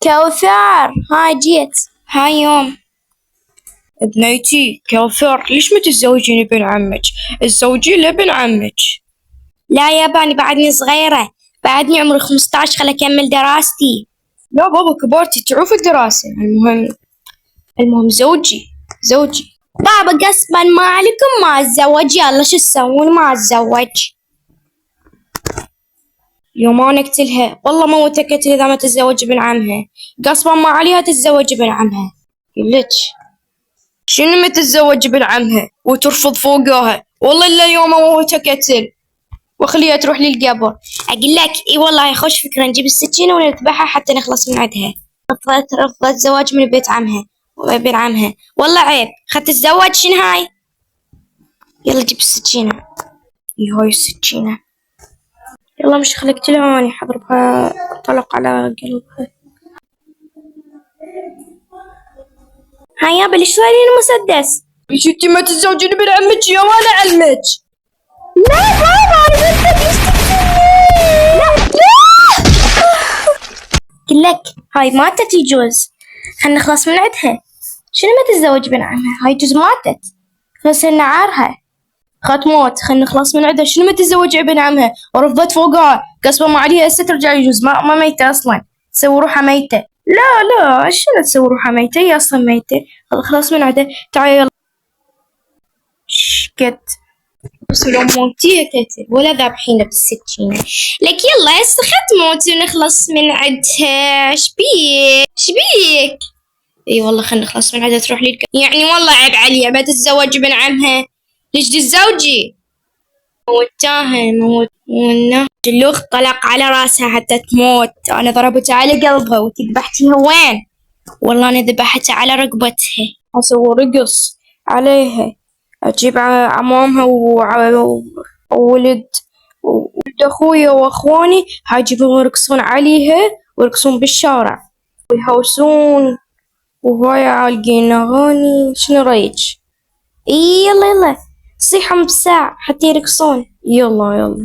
كوثر، هاي جيت هاي يوم. بنيتي كوثر، ليش ما تتزوجين ابن عمك؟ تزوجين لابن عمك. لا يابا أنا بعدني صغيرة، بعدني عمري 15، خل أكمل دراستي. لا بابا كبرتي تعوف الدراسة. المهم زوجي. بابا قصبا ما عليكم ما أتزوج، يلا شو تسوون ما أتزوج. يوم انا اقتلها والله موتك قتل اذا ما تتزوج ابن عمها. غصبا ما عليها تتزوج ابن عمها. قلت شنو ما تتزوج ابن عمها وترفض فوقها؟ والله الا يوم موتك قتل واخليها تروح للقبر. أقول لك إي والله خوش فكرة، نجيب السكينة ونذبحها حتى نخلص من عندها. رفضت زواج من بيت عمها وابن عمها، والله عيب. خدت تتزوج شنو هاي؟ يلا جيب السكينة. اي هاي السكينة. يلا مش خليك تلعوني حضربها طلق على قلبها. هاي يابا ليش صايرين مسدس؟ ليش انتي ما تتزوجين ابن عمك يا وانا علمك؟ لا بابا قل لك هاي ماتت يجوز، خلنا نخلص من عندها. شنو ما تتزوج ابن عمها؟ هاي يجوز ماتت، خلص نعارها. خات موت خلنا نخلص من عندها. شنو ما تتزوج ابن عمها ورفضت فوقها قصبا ما عليها هسه ترجع يجوز ما ميتة اصلا، تسوي روحها ميتة. لا شنو تسوي روحها ميتة؟ هي اصلا ميتة. خلاص من عندها. تعالي يلا. شكت بس لو موتيها قتل ولا ذابحينها بالسكينة. لك يلا هسه خد موت ونخلص من عندها. شبيك اي والله خلنا نخلص من عندها تروح لي يعني والله عيب عليها ما تتزوج ابن عمها. ليش تتزوجي؟ موتاها اللوخ طلق على راسها حتى تموت. انا ضربتها على قلبها وانتي ذبحتيها وين؟ والله انا ذبحتها على رقبتها. اسوي رقص عليها، اجيب عمامها وولد اخويا واخواني هاجيبهم يرقصون عليها ويرقصون بالشارع ويهوسون وهواي عالقين اغاني. شنو رايج؟ اي يلا صيحهم بالساعة حتى يرقصون. يلا